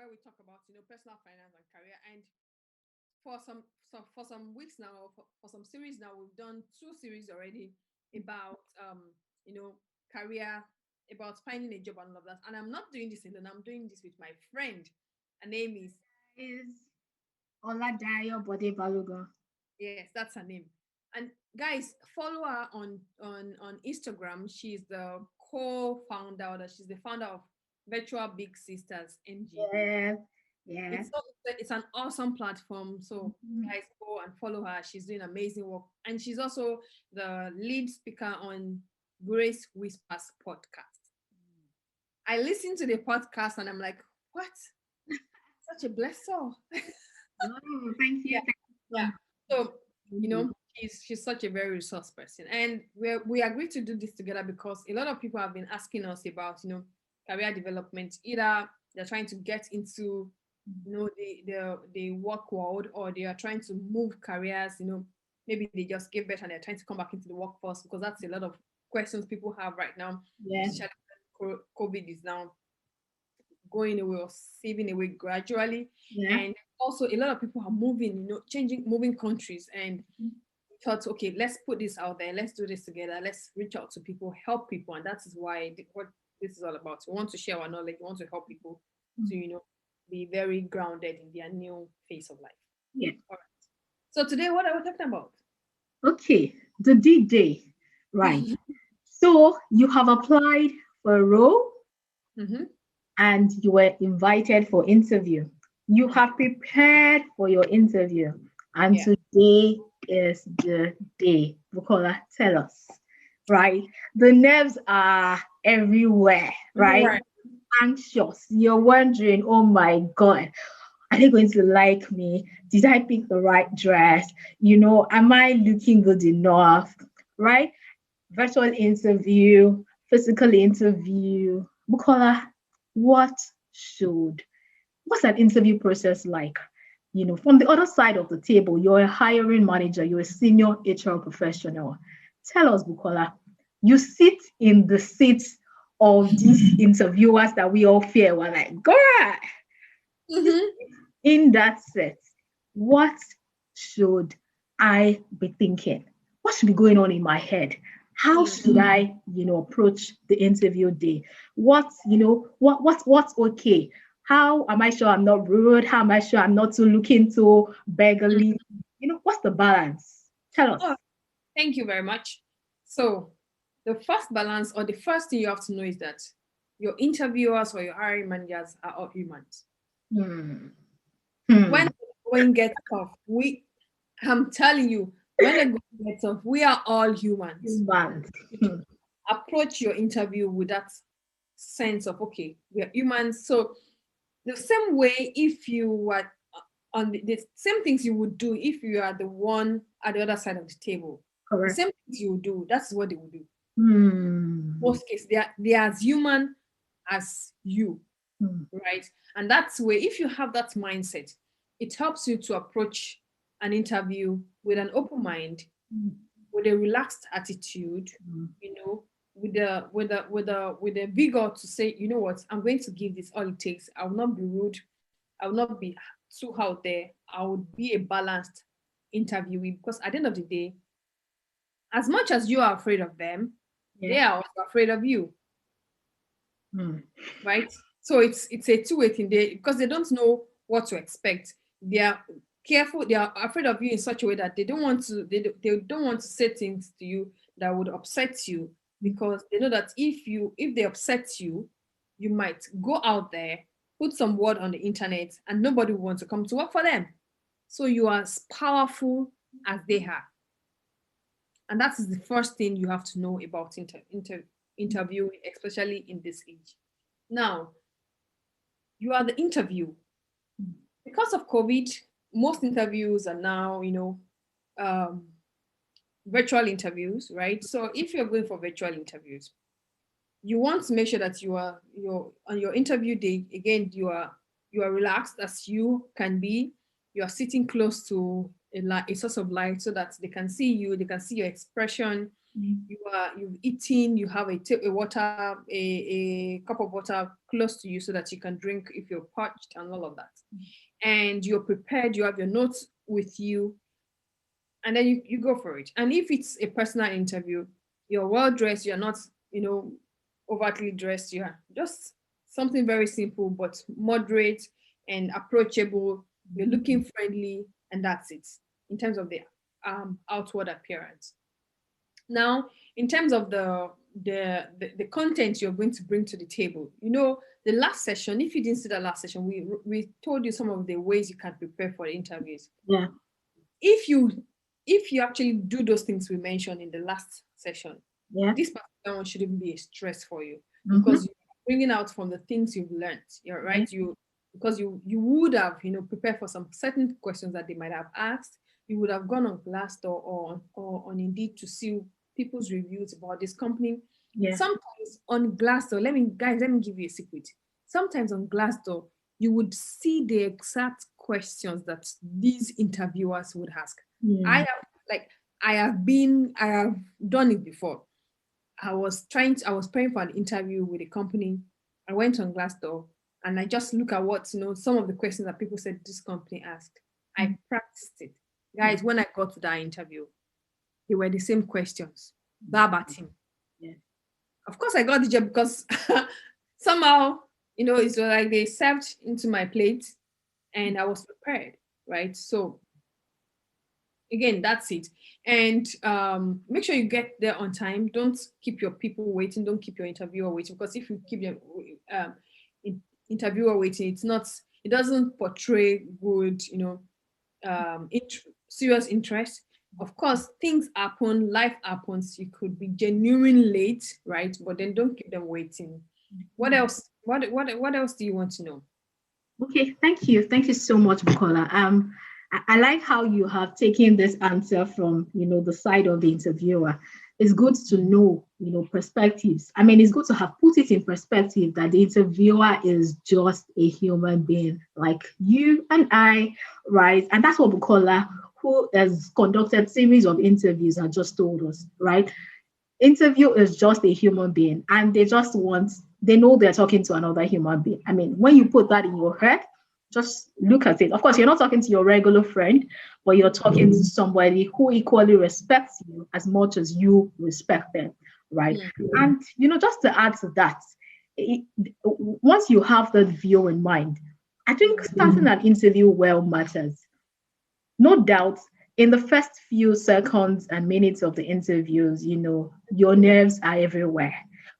where we talk about personal finance and career. And for some weeks now, for some series now, we've done two series already about you know career, about finding a job and all of that. And I'm not doing this alone. I'm doing this with my friend. Her name is, Is Oladayo Bode Balogun. yes, that's her name. And guys, follow her on Instagram. She's the co-founder, or she's the founder of Virtual Big Sisters NG. Yeah, yeah. It's an awesome platform. So Mhm. guys, go and follow her. She's doing amazing work, and she's also the lead speaker on Grace Whispers podcast. I listened to the podcast and I'm like, what? Such a blessing. Oh, thank Yeah, you. Thank you so yeah. much. So Thank you. she's such a very resource person, and we agreed to do this together because a lot of people have been asking us about career development. Either they're trying to get into the work world, or they are trying to move careers. Maybe they just gave birth and they're trying to come back into the workforce, because that's a lot of questions people have right now, Yeah, especially when COVID is now going away or saving away gradually. yeah. And also a lot of people are moving, moving countries. And we thought, okay, let's put this out there, let's do this together, let's reach out to people, help people. And that is what this is all about. We want to share our knowledge, we want to help people to be very grounded in their new phase of life. Yeah. All right. So today, what are we talking about? Okay, the D-Day. Right. So you have applied for a role Mm-hmm. and you were invited for interview. You have prepared for your interview, and Yeah. today is the day. Bukola, tell us, right? The nerves are everywhere, right? Right. Anxious. You're wondering, oh my God, are they going to like me? Did I pick the right dress? Am I looking good enough? Right? Virtual interview, physical interview. Bukola, what should what's an interview process like? From the other side of the table, you're a hiring manager, you're a senior HR professional. Tell us, Bukola, you sit in the seats of these interviewers that we all fear. We're like, girl, you Mm-hmm. sit in that set. What should I be thinking? What should be going on in my head? How should I, approach the interview day? What's okay? How am I sure I'm not rude? How am I sure I'm not too looking too beggarly? What's the balance? Tell us. Oh, thank you very much. So, the first balance, or the first thing you have to know, is that your interviewers or your hiring managers are all humans. Hmm. When Hmm. the going gets tough, I'm telling you, when the going gets tough, we are all humans. Humans. You should Hmm. approach your interview with that sense of, okay, we are humans. So, the same way, if you were on the same things you would do if you are the one at the other side of the table, the Correct. same things you would do, that's what they would do. Hmm. Most cases, they are as human as you, Hmm. right? And that's where, if you have that mindset, it helps you to approach an interview with an open mind, with a relaxed attitude, Hmm. you know, with a vigor to say, you know what, I'm going to give this all it takes. I will not be rude. I will not be too out there. I would be a balanced interviewee, because at the end of the day, as much as you are afraid of them, they Yeah. are also afraid of you, Hmm. right? So it's a two-way thing, because they don't know what to expect. They are careful, they are afraid of you in such a way that they don't want to say things to you that would upset you, because they know that if they upset you, you might go out there, put some word on the internet, and nobody will want to come to work for them. So you are as powerful as they are. And that is the first thing you have to know about interviewing, especially in this age. Now, you are the interview. Because of COVID, most interviews are now, um, virtual interviews, right? So if you're going for virtual interviews, you want to make sure that you're on your interview day. Again, you are relaxed as you can be. You are sitting close to a source of light, so that they can see you, they can see your expression, You've eaten, you have a water, a cup of water close to you so that you can drink if you're parched and all of that. And you're prepared, you have your notes with you, and then you go for it. And if it's a personal interview, you're well dressed, you're not, overtly dressed, you're just something very simple but moderate and approachable. You're looking friendly, and that's it in terms of the outward appearance. Now, in terms of the content you're going to bring to the table, the last session, if you didn't see the last session, we told you some of the ways you can prepare for the interviews. Yeah. If you actually do those things we mentioned in the last session, Yeah. this particular one shouldn't be a stress for you, Mhm. because you're bringing out from the things you've learned. You're right. Because you would have prepared for some certain questions that they might have asked. You would have gone on Glassdoor or on Indeed to see people's reviews about this company. Yeah. Sometimes on Glassdoor, let me give you a secret. Sometimes on Glassdoor, you would see the exact questions that these interviewers would ask. I have done it before. I was praying for an interview with a company. I went on Glassdoor and I just look at what some of the questions that people said this company asked. I practiced it, guys. When I got to that interview, they were the same questions, verbatim. Yeah. Of course, I got the job because somehow it's like they served into my plate, and I was prepared, right? So again, that's it. And make sure you get there on time. Don't keep your people waiting. Don't keep your interviewer waiting, because if you keep your interviewer waiting, it doesn't portray good, serious interest. Of course, things happen, life happens. You could be genuine late, right? But then don't keep them waiting. What else? What else do you want to know? Okay, thank you. Thank you so much, Bukola. I like how you have taken this answer from, the side of the interviewer. It's good to know, perspectives. I mean, it's good to have put it in perspective that the interviewer is just a human being like you and I, right? And that's what Bukola, who has conducted series of interviews, has just told us, right? Interview is just a human being, and they know they're talking to another human being. I mean, when you put that in your head, just look at it. Of course, you're not talking to your regular friend, but you're talking to somebody who equally respects you as much as you respect them, right? And just to add to that, once you have that view in mind, I think starting an interview well matters. No doubt, in the first few seconds and minutes of the interviews, your nerves are everywhere.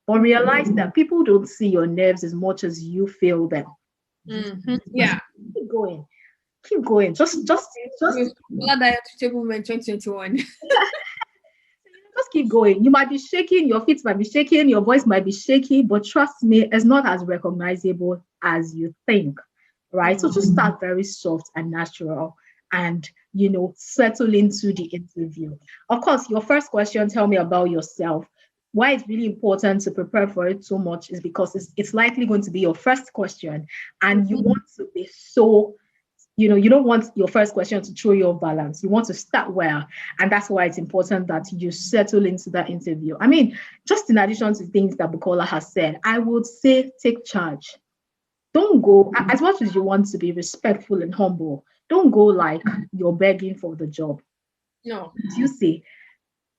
But realize that people don't see your nerves as much as you feel them. Yeah. Keep going. Keep going. Just Diet Table Man 2021. Just keep going. You might be shaking, your feet might be shaking, your voice might be shaky, but trust me, it's not as recognizable as you think. Right? So just start very soft and natural, and settle into the interview. Of course, your first question, tell me about yourself. Why it's really important to prepare for it so much is because it's likely going to be your first question, and you want to be so, you don't want your first question to throw you off balance. You want to start well, and that's why it's important that you settle into that interview. I mean, just in addition to things that Bukola has said, I would say take charge. Don't go, as much as you want to be respectful and humble, don't go like you're begging for the job. No. You see,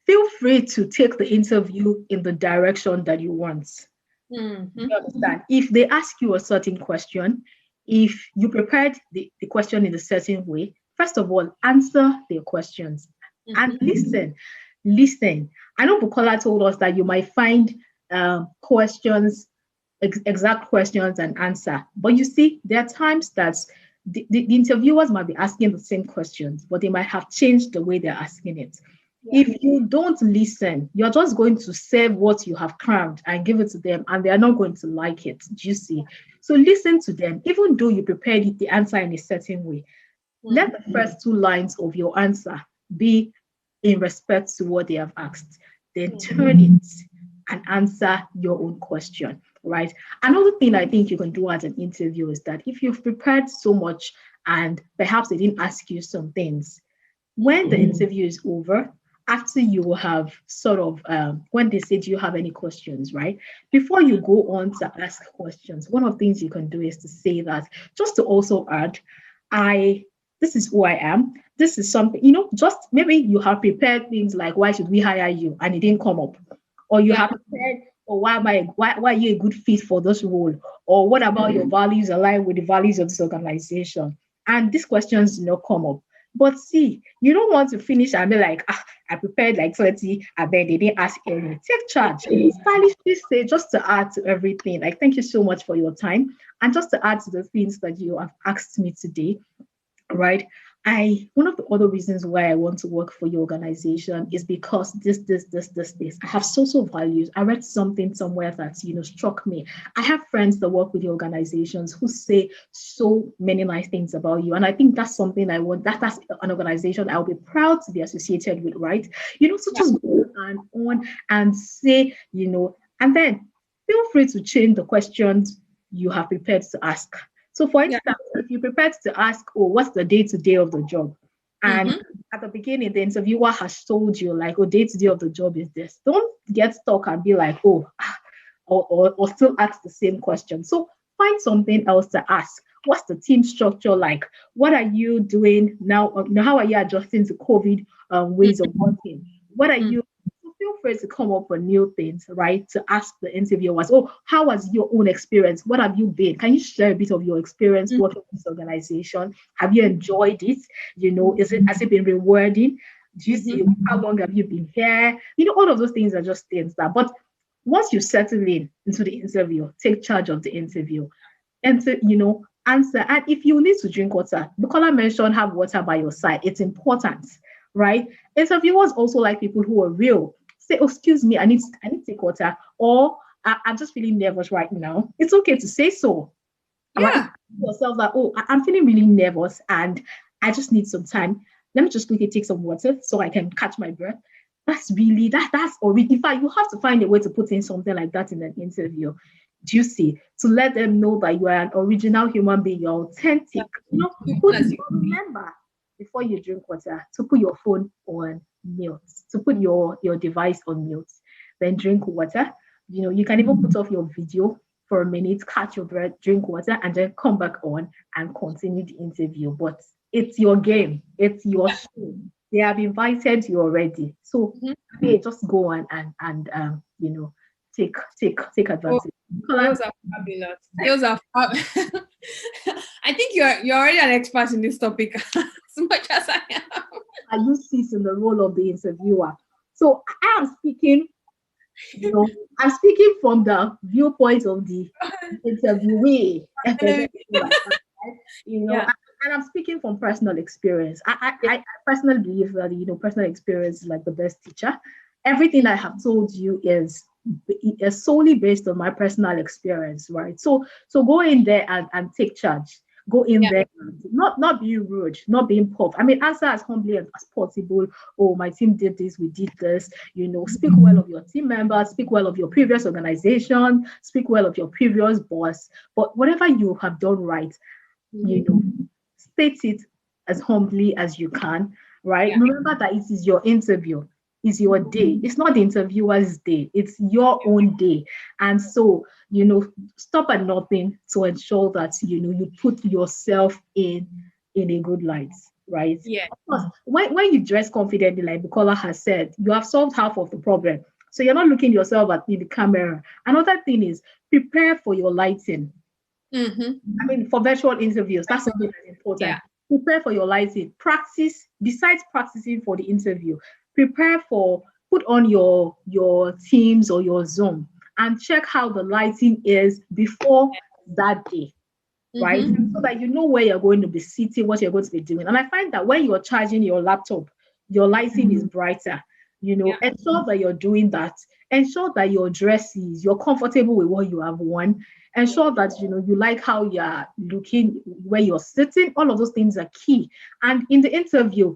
feel free to take the interview in the direction that you want. You understand? If they ask you a certain question, if you prepared the question in a certain way, first of all, answer their questions and listen. Listen. I know Bukola told us that you might find questions, exact questions and answer. But you see, there are times that the interviewers might be asking the same questions, but they might have changed the way they're asking it. Yeah. If you don't listen, you're just going to serve what you have crammed and give it to them, and they are not going to like it. Do you see? So listen to them, even though you prepared the answer in a certain way. Let the first two lines of your answer be in respect to what they have asked. Then turn it and answer your own question, right? Another thing I think you can do at an interview is that if you've prepared so much and perhaps they didn't ask you some things, when the interview is over, after you have sort of, when they say, do you have any questions, right? Before you go on to ask questions, one of the things you can do is to say that, just to also add, this is who I am. This is something, just maybe you have prepared things like, why should we hire you? And it didn't come up. Or you have prepared, or why are you a good fit for this role? Or what about your values align with the values of this organization? And these questions come up. But see, you don't want to finish and be like, I prepared like 20 and then they didn't ask any. Take charge. Stylishly say, just to add to everything, like, thank you so much for your time. And just to add to the things that you have asked me today, right? One of the other reasons why I want to work for your organization is because this. I have social values. I read something somewhere that struck me. I have friends that work with your organizations who say so many nice things about you, and I think that's something I want. That's an organization I'll be proud to be associated with, right? So just go on and say, and then feel free to change the questions you have prepared to ask. So, for instance, if you prepared to ask, what's the day-to-day of the job? And at the beginning, the interviewer has told you, like, day-to-day of the job is this. Don't get stuck and be like, or still ask the same question. So find something else to ask. What's the team structure like? What are you doing now? How are you adjusting to COVID ways of working? What are you? Feel free to come up with new things, right? To ask the interviewers, how was your own experience? What have you been? Can you share a bit of your experience working with this organization? Have you enjoyed it? Has it been rewarding? Do you see how long have you been here? All of those things are just things that, but once you settle into the interview, take charge of the interview. And answer. And if you need to drink water, the caller mentioned have water by your side. It's important, right? Interviewers also like people who are real. Say, excuse me, I need to take water, or I'm just feeling nervous right now. It's okay to say so. Yeah. Yourself like, I'm feeling really nervous and I just need some time. Let me just quickly take some water so I can catch my breath. That's already. In fact, you have to find a way to put in something like that in an interview. Do you see? To let them know that you are an original human being, you're authentic. Remember, before you drink water, to put your phone on mute, to put your device on mute, then drink water. You can even put off your video for a minute, catch your breath, drink water, and then come back on and continue the interview. But it's your game, it's your show. They have invited you already, so just go on and take advantage. Those are fabulous. Those are I think you're already an expert in this topic as much as I am. I use this in the role of the interviewer. So I am speaking, I'm speaking from the viewpoint of the interviewee. And I'm speaking from personal experience. I personally believe that personal experience is like the best teacher. Everything I have told you is solely based on my personal experience, right? So go in there and take charge. Go in there, not being rude, not being puff. I mean, answer as humbly as possible. Oh, my team did this, we did this. Speak well of your team members, speak well of your previous organization, speak well of your previous boss. But whatever you have done right, state it as humbly as you can, right? Remember that it is your interview. Is your day. It's not the interviewer's day. It's your own day. And so, stop at nothing to ensure that, you put yourself in a good light, right? Yeah. Of course, when you dress confidently, like Bukola has said, you have solved half of the problem. So you're not looking yourself in the camera. Another thing is prepare for your lighting. I mean, for virtual interviews, that's something that's important. Yeah. Prepare for your lighting. Practice, besides practicing for the interview, put on your Teams or your Zoom and check how the lighting is before that day, right? So that you know where you're going to be sitting, what you're going to be doing. And I find that when you're charging your laptop, your lighting is brighter. Ensure that you're doing that. Ensure that your dresses, you're comfortable with what you have worn. Ensure that you like how you're looking, where you're sitting. All of those things are key. And in the interview,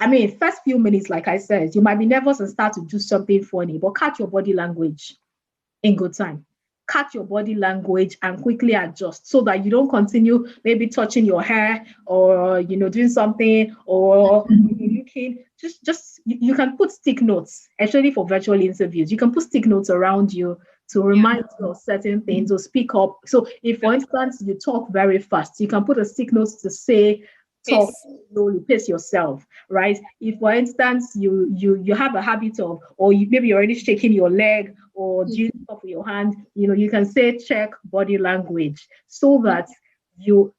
I mean, first few minutes, like I said, you might be nervous and start to do something funny, but catch your body language in good time. catch your body language and quickly adjust so that you don't continue maybe touching your hair or doing something or looking. Just you can put stick notes, especially for virtual interviews. You can put stick notes around you to Yeah. remind you of certain things or speak up. So if, for instance, you talk very fast, you can put a stick note to say talk Pace. slowly, pace yourself, right? If, for instance, you have a habit of, or maybe you're already shaking your leg or doing stuff with your hand, you can say check body language so that you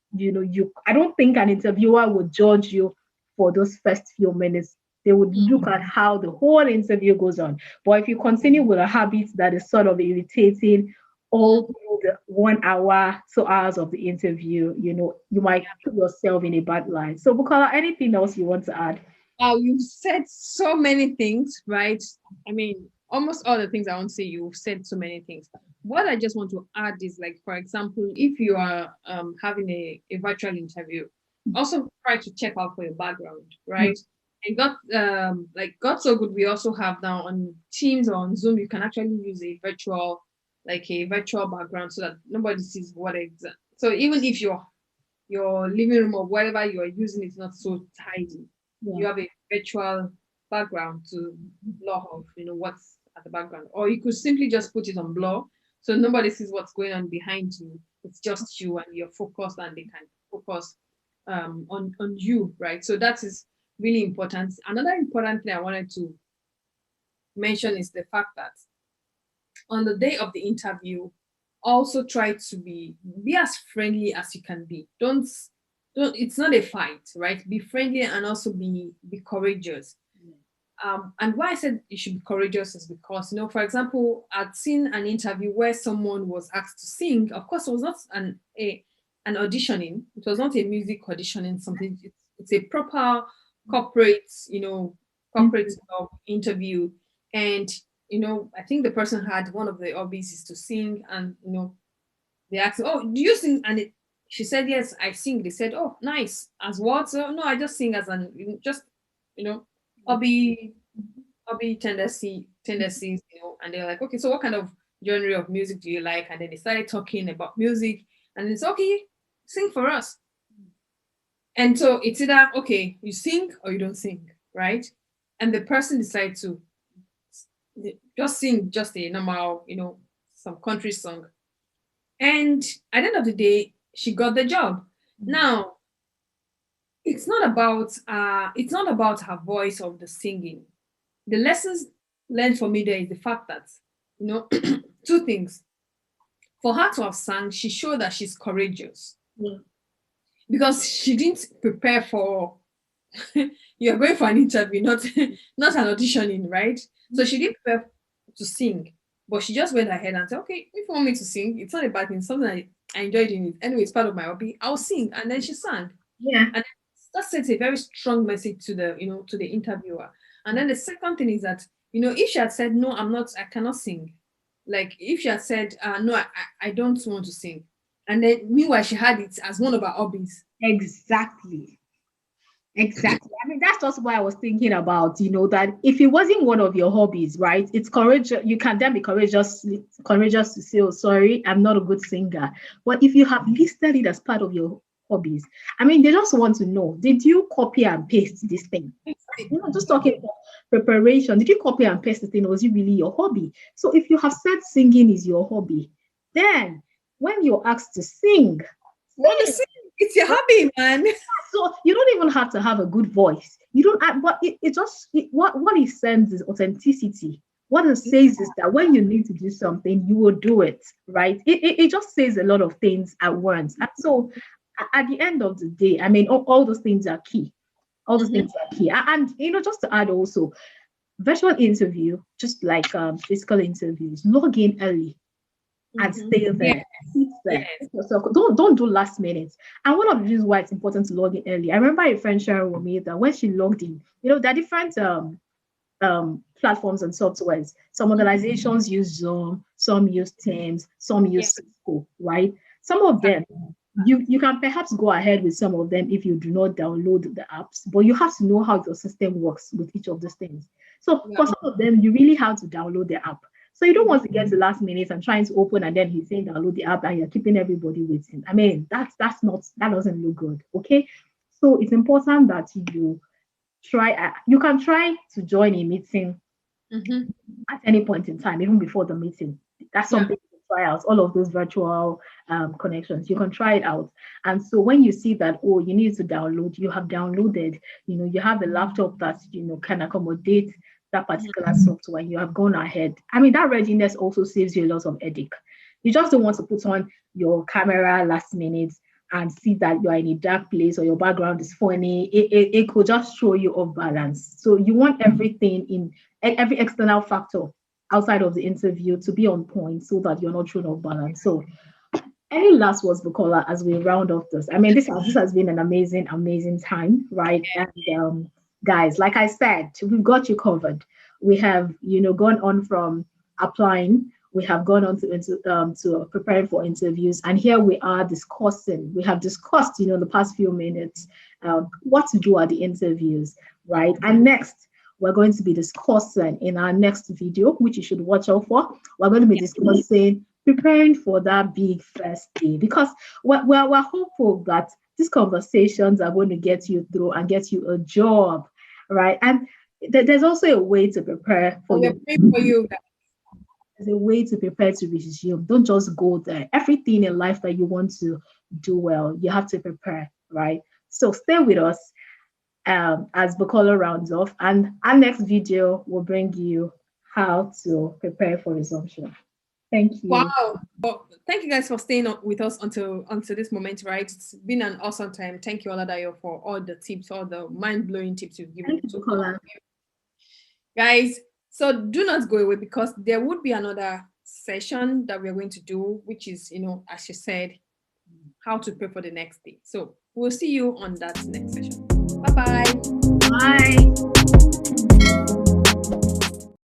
I don't think an interviewer would judge you for those first few minutes. They would look at how the whole interview goes on. But if you continue with a habit that is sort of irritating all through the 1 hour, 2 hours of the interview, you might put yourself in a bad light. So, Bukola, anything else you want to add? Wow, you've said so many things, right? I mean, almost all the things I want to say, you've said so many things. What I just want to add is, like, for example, if you are having a virtual interview, also try to check out for your background, right? And got so good. We also have now on Teams or on Zoom, you can actually use a virtual background so that nobody sees what exactly. So even if your living room or whatever you are using is not so tidy, you have a virtual background to blur off, what's at the background. Or you could simply just put it on blur so nobody sees what's going on behind you. It's just you and you're focused and they can focus on you, right? So that is really important. Another important thing I wanted to mention is the fact that on the day of the interview, also try to be as friendly as you can be. Don't it's not a fight, right? Be friendly and also be courageous. And why I said you should be courageous is because, for example, I'd seen an interview where someone was asked to sing. Of course, it was not an auditioning. It was not a music auditioning. Something. It's a proper corporate, corporate interview. And I think the person had one of the hobbies is to sing, and they asked, "Oh, do you sing?" And she said, "Yes, I sing." They said, "Oh, nice. As what?" So, no, I just sing as just hobby tendencies. And they're like, "Okay, so what kind of genre of music do you like?" And then they started talking about music, and it's okay, sing for us. And so it's either okay, you sing or you don't sing, right? And the person decided to just sing just a normal, some country song. And at the end of the day, she got the job. Now, it's not about her voice of the singing. The lessons learned for me there is the fact that, two things. For her to have sung, she showed that she's courageous. Because she didn't prepare for you're going for an interview, not an auditioning, right? So she didn't prepare to sing, but she just went ahead and said, "Okay, if you want me to sing, it's not a bad thing. It's something I enjoy doing it. Anyway, it's part of my hobby. I'll sing." And then she sang. Yeah. And that sends a very strong message to the interviewer. And then the second thing is that, if she had said, "No, I cannot sing," like if she had said, "No, I don't want to sing," and then meanwhile she had it as one of her hobbies. Exactly. Exactly. I mean, that's just why I was thinking about, that if it wasn't one of your hobbies, right? It's courageous. You can then be courageous to say, "Oh, sorry, I'm not a good singer." But if you have listed it as part of your hobbies, I mean, they just want to know, did you copy and paste this thing? Just talking about preparation. Did you copy and paste the thing? Or was it really your hobby? So if you have said singing is your hobby, then when you're asked to sing, Want to sing? It's your hobby, man. so you don't even have to have a good voice. You don't. But what it sends is authenticity. What it says is that when you need to do something, you will do it, right? It just says a lot of things at once. And so at the end of the day, I mean, all those things are key. All those things are key. And just to add also, virtual interview, just like physical interviews, log in early and stay there. Yeah. Sit there. So don't do last minute. And one of the reasons why it's important to log in early, I remember a friend sharing with me that when she logged in, there are different platforms and softwares. Some organizations use Zoom, some use Teams, some use Cisco, right? Some of them, you can perhaps go ahead with some of them if you do not download the apps, but you have to know how your system works with each of these things. So for some of them, you really have to download the app. So you don't want to get to the last minute and trying to open and then he's saying download the app and you're keeping everybody waiting. I mean, that's not, that doesn't look good. Okay. So it's important that you try, you can try to join a meeting at any point in time, even before the meeting. That's something to try out. All of those virtual connections, you can try it out. And so when you see that, oh, you need to download, you have downloaded, you have a laptop that can accommodate that particular software, you have gone ahead. I mean, that readiness also saves you a lot of headache. You just don't want to put on your camera last minute and see that you're in a dark place or your background is funny. It could just show you off balance. So you want everything in every external factor outside of the interview to be on point so that you're not thrown off balance. So any last words, Bukola, as we round off this? I mean, this has been an amazing time, right? And guys, like I said, we've got you covered. We have, gone on from applying, we have gone on to preparing for interviews, and here we are discussing. We have discussed, the past few minutes, what to do at the interviews, right? And next, we're going to be discussing in our next video, which you should watch out for. We're going to be discussing preparing for that big first day, because we're hopeful that these conversations are going to get you through and get you a job, right? And there's also a way to prepare for you. There's a way to prepare to resume. Don't just go there. Everything in life that you want to do well, you have to prepare, right? So stay with us as Bukola rounds off, and our next video will bring you how to prepare for resumption. Thank you. Wow. Well, thank you guys for staying with us until this moment, right? It's been an awesome time. Thank you, Oladayo, for all the tips, all the mind-blowing tips you've given. Thank you, Bukola. Guys, so do not go away, because there would be another session that we're going to do, which is, as you said, how to prepare for the next day. So we'll see you on that next session. Bye-bye. Bye.